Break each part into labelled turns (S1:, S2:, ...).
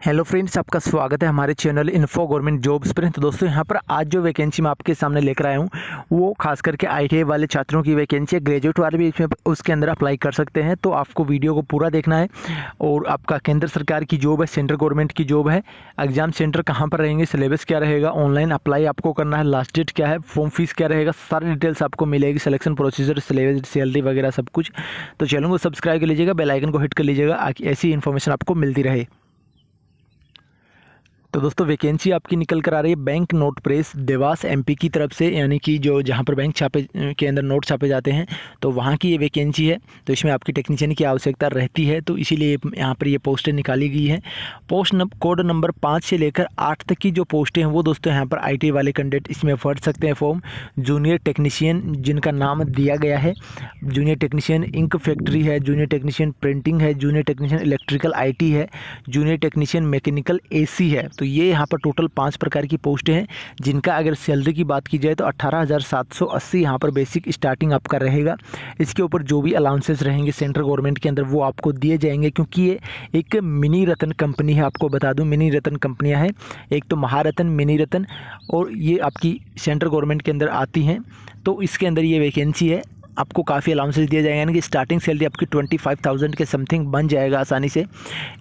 S1: Hello friends, आपका स्वागत है हमारे चैनल इन्फो गवर्नमेंट जॉब्स पर। तो दोस्तों यहाँ पर आज जो वैकेंसी मैं आपके सामने लेकर आया हूँ वो खास करके आईटीआई वाले छात्रों की वैकेंसी है। ग्रेजुएट वाले भी इसमें उसके अंदर अप्लाई कर सकते हैं। तो आपको वीडियो को पूरा देखना है। और आपका केंद्र सरकार की जॉब है, सेंट्रल गवर्नमेंट की जॉब है। एग्जाम सेंटर कहाँ पर रहेंगे, सिलेबस क्या रहेगा, ऑनलाइन अप्लाई आपको करना है, लास्ट डेट क्या है, फॉर्म फीस क्या रहेगा, सारी डिटेल्स आपको मिलेगी। सिलेक्शन प्रोसीजर, सिलेबस, सैलरी वगैरह सब कुछ। तो चैनल को सब्सक्राइब कर लीजिएगा, बेल आइकन को हिट कर लीजिएगा, ऐसी इन्फॉर्मेशन आपको मिलती रहे। तो दोस्तों वैकेंसी आपकी निकल कर आ रही है bank note press Dewas MP की तरफ से, यानी कि जो जहां पर बैंक छापे के अंदर नोट छापे जाते हैं तो वहां की ये वैकेंसी है। तो इसमें आपकी टेक्नीशियन की आवश्यकता रहती है, तो इसीलिए यहाँ पर ये पोस्टें निकाली गई हैं। कोड नंबर 5 से लेकर 8 तक की जो पोस्टें हैं वो दोस्तों यहाँ पर आईटीआई वाले कैंडिडेट इसमें भर सकते हैं फॉर्म। जूनियर टेक्नीशियन जिनका नाम दिया गया है, जूनियर टेक्नीशियन इंक फैक्ट्री है, जूनियर टेक्नीशियन प्रिंटिंग है, जूनियर टेक्नीशियन इलेक्ट्रिकल IT है, जूनियर टेक्नीशियन मैकेनिकल AC है। तो ये यहाँ पर टोटल 5 प्रकार की पोस्टें हैं, जिनका अगर सैलरी की बात की जाए तो 18,780 यहाँ पर बेसिक स्टार्टिंग आपका रहेगा। इसके ऊपर जो भी अलाउंसेस रहेंगे सेंट्रल गवर्नमेंट के अंदर वो आपको दिए जाएंगे, क्योंकि ये एक मिनी रत्न कंपनी है। आपको बता दूं मिनी रत्न कंपनियां हैं, एक तो महारत्न, मिनी रत्न, और ये आपकी सेंट्रल गवर्नमेंट के अंदर आती हैं। तो इसके अंदर ये वैकेंसी है, आपको काफ़ी अलाउंसेस दिया जाएगा, यानी कि स्टार्टिंग सैलरी आपकी 25,000 के समथिंग बन जाएगा आसानी से।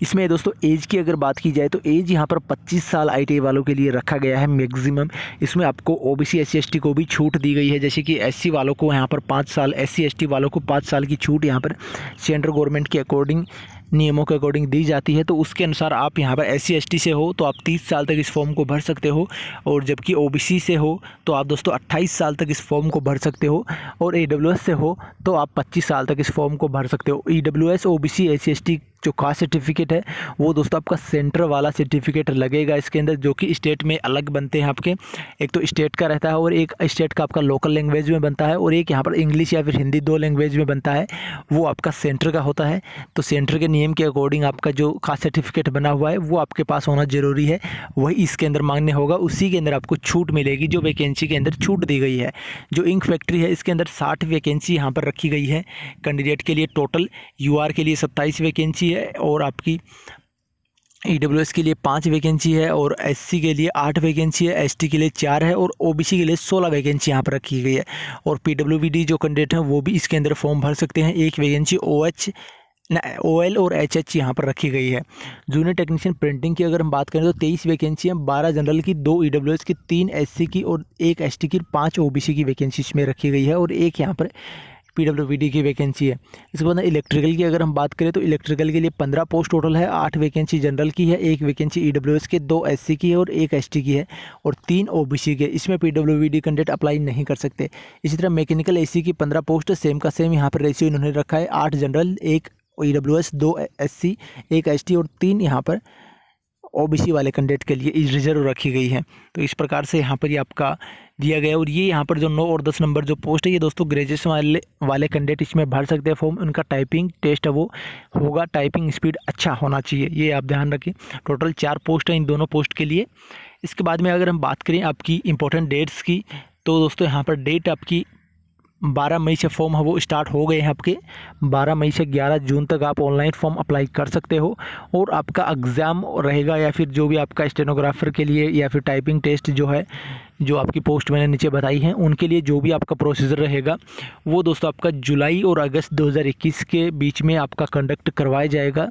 S1: इसमें दोस्तों एज की अगर बात की जाए तो एज यहाँ पर 25 साल आईटीआई वालों के लिए रखा गया है मैक्सिमम। इसमें आपको OBC SC ST को भी छूट दी गई है, जैसे कि SC वालों को यहाँ पर 5 साल, SC ST वालों को 5 साल की छूट यहाँ पर सेंट्रल गवर्नमेंट के अकॉर्डिंग, नियमों के अकॉर्डिंग दी जाती है। तो उसके अनुसार आप यहाँ पर SC ST से हो तो आप 30 साल तक इस फॉर्म को भर सकते हो, और जबकि OBC से हो तो आप दोस्तों 28 साल तक इस फॉर्म को भर सकते हो, और AWS से हो तो आप 25 साल तक इस फॉर्म को भर सकते हो। EWS OBC SC ST जो कास्ट सर्टिफिकेट है वो दोस्तों आपका सेंटर वाला सर्टिफिकेट लगेगा इसके अंदर, जो कि स्टेट में अलग बनते हैं आपके। एक तो स्टेट का रहता है और एक स्टेट का आपका लोकल लैंग्वेज में बनता है, और एक यहाँ पर इंग्लिश या फिर हिंदी 2 लैंग्वेज में बनता है, वो आपका सेंटर का होता है। तो सेंटर के नियम के अकॉर्डिंग आपका जो कास्ट सर्टिफिकेट बना हुआ है वो आपके पास होना ज़रूरी है, वही इसके अंदर मान्य होगा। उसी के अंदर आपको छूट मिलेगी जो वैकेंसी के अंदर छूट दी गई है। जो इंक फैक्ट्री है इसके अंदर 60 वैकेंसी यहाँ पर रखी गई है कैंडिडेट के लिए। टोटल UR के लिए 27 वैकेंसी है, और आपकी EWS के लिए 5 वैकेंसी है, और SC के लिए 8 वैकेंसी है, ST के लिए 4 है, और OBC के लिए 16 वैकेंसी यहाँ पर रखी गई है। और PWD जो कैंडिडेट हैं वो भी इसके अंदर फॉर्म भर सकते हैं। 1 वैकेंसी OL और HH यहाँ पर रखी गई है। जूनियर टेक्नीशियन प्रिंटिंग की अगर हम बात करें तो 23 वैकेंसी है, 12 जनरल की, 2 EWS की, 3 SC की और 1 ST की, 5 OBC की वैकेंसी इसमें रखी गई है, और 1 यहाँ पर PWD की वैकेंसी है। इसके बाद इलेक्ट्रिकल की अगर हम बात करें तो इलेक्ट्रिकल के लिए 15 पोस्ट टोटल है। 8 वैकेंसी जनरल की है, 1 वैकेंसी EWS के, 2 SC की है और 1 ST की है, और 3 OBC के। इसमें PWD कैंडिडेट अप्लाई नहीं कर सकते। इसी तरह मैकेनिकल AC की 15 पोस्ट सेम का सेम यहाँ पर रेशियो इन्होंने रखा है। 8 जनरल, 1 EWS, 2 SC, 1 ST और 3 यहाँ पर OBC वाले कैंडिडेट के लिए रिजर्व रखी गई है। तो इस प्रकार से यहाँ पर ये आपका दिया गया। और ये यहाँ पर जो 9 और 10 नंबर जो पोस्ट है ये दोस्तों ग्रेजुएशन वाले कैंडिडेट इसमें भर सकते हैं फॉर्म। उनका टाइपिंग टेस्ट है वो होगा, टाइपिंग स्पीड अच्छा होना चाहिए, ये आप ध्यान रखें। टोटल 4 पोस्ट हैं इन दोनों पोस्ट के लिए। इसके बाद में अगर हम बात करें आपकी इंपॉर्टेंट डेट्स की, तो दोस्तों यहाँ पर डेट आपकी 12 मई से फॉर्म है वो स्टार्ट हो गए हैं आपके। 12 मई से 11 जून तक आप ऑनलाइन फॉर्म अप्लाई कर सकते हो, और आपका एग्ज़ाम रहेगा, या फिर जो भी आपका स्टेनोग्राफर के लिए या फिर टाइपिंग टेस्ट जो है, जो आपकी पोस्ट मैंने नीचे बताई हैं उनके लिए जो भी आपका प्रोसीजर रहेगा वो दोस्तों आपका जुलाई और अगस्त 2021 के बीच में आपका कंडक्ट करवाया जाएगा,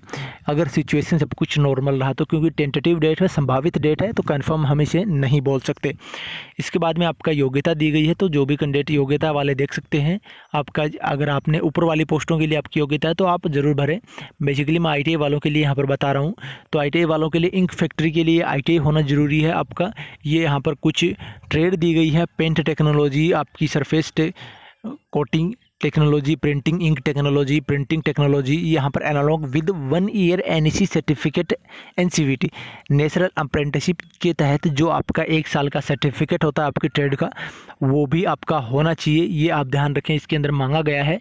S1: अगर सिचुएशन सब कुछ नॉर्मल रहा तो। क्योंकि टेंटेटिव डेट है, संभावित डेट है, तो कंफर्म हम इसे नहीं बोल सकते। इसके बाद में आपका योग्यता दी गई है, तो जो भी कैंडिडेट योग्यता वाले देख सकते हैं आपका, अगर आपने ऊपर वाली पोस्टों के लिए आपकी योग्यता है तो आप ज़रूर भरें। बेसिकली मैं ITI वालों के लिए यहाँ पर बता रहा हूँ। तो ITI वालों के लिए इंक फैक्ट्री के लिए ITI होना ज़रूरी है आपका। ये यहाँ पर कुछ ट्रेड दी गई है, पेंट टेक्नोलॉजी, आपकी surface coating technology, printing ink technology, printing technology, यहाँ पर analog with 1 year NEC certificate, NCVT national apprenticeship के तहत जो आपका 1 साल का सर्टिफिकेट होता है आपकी ट्रेड का, वो भी आपका होना चाहिए। ये आप ध्यान रखें, इसके अंदर मांगा गया है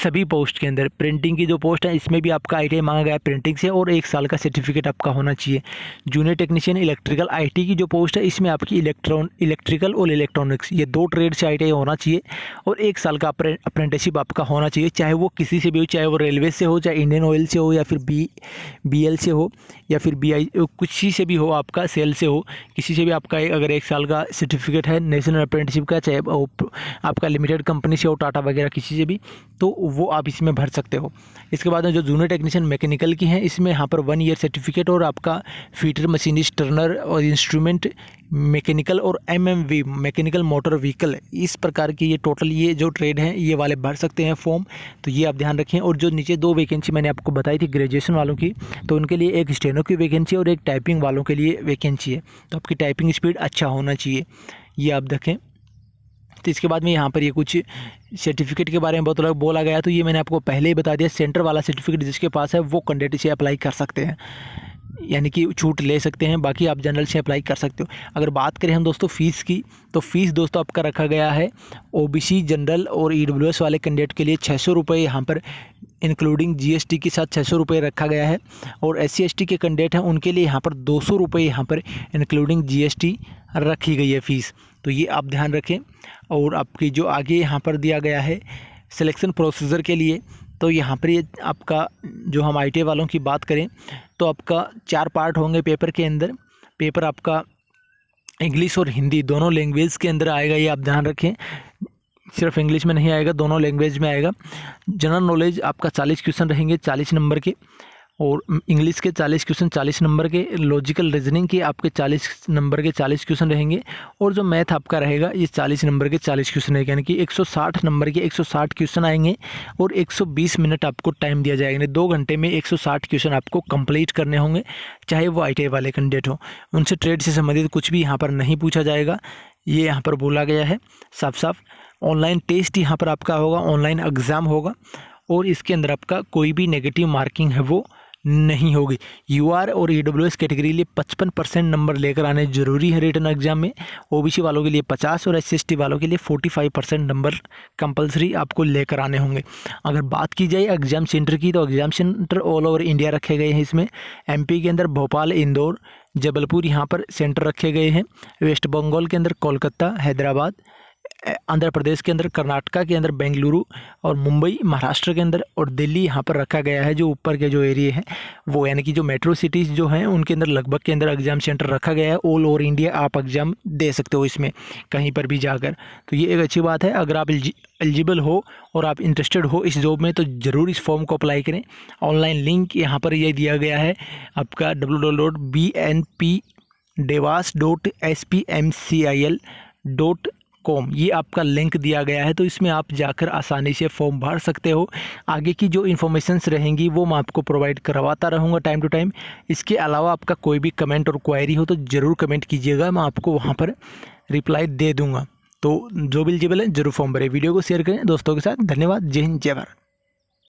S1: सभी पोस्ट के अंदर। प्रिंटिंग की जो पोस्ट है इसमें भी आपका ITI मांगा गया है प्रिंटिंग से, और 1 साल का सर्टिफिकेट आपका होना चाहिए। जूनियर टेक्नीशियन इलेक्ट्रिकल IT की जो पोस्ट है इसमें आपकी इलेक्ट्रिकल और इलेक्ट्रॉनिक्स ये 2 ट्रेड से ITI होना चाहिए, और 1 साल का अप्रेंटिस मेंबरशिप आपका होना चाहिए, चाहे वो किसी से भी हो, चाहे वो रेलवे से हो, चाहे इंडियन ऑयल से हो, या फिर BL से हो, या फिर BI किसी से भी हो, आपका सेल से हो, किसी से भी आपका अगर 1 साल का सर्टिफिकेट है नेशनल अप्रेंटिसशिप का, चाहे आपका लिमिटेड कंपनी से हो, टाटा वगैरह किसी से भी, तो वो आप इसमें भर सकते हो। इसके बाद में जो जूनियर टेक्नीशियन मैकेनिकल की हैं, इसमें यहाँ पर 1 ईयर सर्टिफिकेट और आपका फीटर, मशीनिस्ट, टर्नर और इंस्ट्रूमेंट मैकेनिकल और MMV मैकेनिकल मोटर व्हीकल, इस प्रकार की ये टोटल ये जो ट्रेड हैं ये वाले भर सकते हैं फॉर्म। तो ये आप ध्यान रखें। और जो नीचे 2 वैकेंसी मैंने आपको बताई थी ग्रेजुएशन वालों की, तो उनके लिए एक स्टेनो की वैकेंसी और एक टाइपिंग वालों के लिए वैकेंसी है। तो आपकी टाइपिंग स्पीड अच्छा होना चाहिए, ये आप देखें। तो इसके बाद में यहाँ पर ये कुछ सर्टिफिकेट के बारे में बोला गया, तो ये मैंने आपको पहले ही बता दिया। सेंटर वाला सर्टिफिकेट जिसके पास है वो कैंडिडेट इसे अप्लाई कर सकते हैं, यानी कि छूट ले सकते हैं, बाकी आप जनरल से अप्लाई कर सकते हो। अगर बात करें हम दोस्तों फ़ीस की, तो फ़ीस दोस्तों आपका रखा गया है OBC, जनरल और EWS वाले कैंडिडेट के लिए 600 रुपये यहाँ पर इंक्लूडिंग GST के साथ 600 रुपये रखा गया है। और SC ST के कैंडिडेट हैं उनके लिए यहाँ पर 200 रुपये यहाँ पर इंक्लूडिंग GST रखी गई है फ़ीस। तो ये आप ध्यान रखें। और आपकी जो आगे यहाँ पर दिया गया है सिलेक्शन प्रोसीजर के लिए, तो यहाँ पर ये आपका जो हम ITA वालों की बात करें तो आपका 4 पार्ट होंगे पेपर के अंदर। पेपर आपका इंग्लिश और हिंदी दोनों लैंग्वेज के अंदर आएगा, ये आप ध्यान रखें। सिर्फ इंग्लिश में नहीं आएगा, दोनों लैंग्वेज में आएगा। जनरल नॉलेज आपका 40 क्वेश्चन रहेंगे 40 नंबर के, और इंग्लिश के 40 क्वेश्चन 40 नंबर के, लॉजिकल रीजनिंग के आपके 40 नंबर के 40 क्वेश्चन रहेंगे, और जो मैथ आपका रहेगा ये 40 नंबर के 40 क्वेश्चन रहेंगे, यानी कि 160 नंबर के 160 क्वेश्चन आएंगे। और 120 मिनट आपको टाइम दिया जाएगा, 2 घंटे में 160 क्वेश्चन आपको कंप्लीट करने होंगे, चाहे वो ITA वाले कैंडिडेट हो। उनसे ट्रेड से संबंधित कुछ भी यहाँ पर नहीं पूछा जाएगा, ये यहाँ पर बोला गया है साफ साफ। ऑनलाइन टेस्ट यहाँ पर आपका होगा, ऑनलाइन एग्ज़ाम होगा, और इसके अंदर आपका कोई भी नेगेटिव मार्किंग है वो नहीं होगी। UR और EWS कैटेगरी के लिए 55% नंबर लेकर आने जरूरी है रिटन एग्जाम में। OBC वालों के लिए 50 और SC ST वालों के लिए 45% नंबर कंपलसरी आपको लेकर आने होंगे। अगर बात की जाए एग्ज़ाम सेंटर की, तो exam centre all over India रखे गए हैं। इसमें MP के अंदर भोपाल, इंदौर, जबलपुर यहाँ पर सेंटर रखे गए हैं। वेस्ट बंगाल के अंदर कोलकाता, हैदराबाद, आंध्र प्रदेश के अंदर, कर्नाटका के अंदर बेंगलुरु, और मुंबई महाराष्ट्र के अंदर, और दिल्ली यहाँ पर रखा गया है। जो ऊपर के जो एरिया है वो, यानी कि जो मेट्रो सिटीज़ जो हैं उनके अंदर लगभग के अंदर एग्ज़ाम सेंटर रखा गया है। ऑल ओवर इंडिया आप एग्ज़ाम दे सकते हो इसमें कहीं पर भी जाकर। तो ये एक अच्छी बात है। अगर आप एलिजिबल हो और आप इंटरेस्टेड हो इस जॉब में, तो ज़रूर इस फॉर्म को अप्लाई करें। ऑनलाइन लिंक यहाँ पर ये दिया गया है आपका www.bnpdevas.spmcil.com, ये आपका लिंक दिया गया है। तो इसमें आप जाकर आसानी से फॉर्म भर सकते हो। आगे की जो इन्फॉर्मेशंस रहेंगी वो मैं आपको प्रोवाइड करवाता रहूँगा टाइम टू टाइम। इसके अलावा आपका कोई भी कमेंट और क्वेरी हो तो ज़रूर कमेंट कीजिएगा, मैं आपको वहाँ पर रिप्लाई दे दूँगा। तो जो भी एलिजिबल है ज़रूर फॉर्म भरें। वीडियो को शेयर करें दोस्तों के साथ। धन्यवाद। जय हिंद, जय भारत।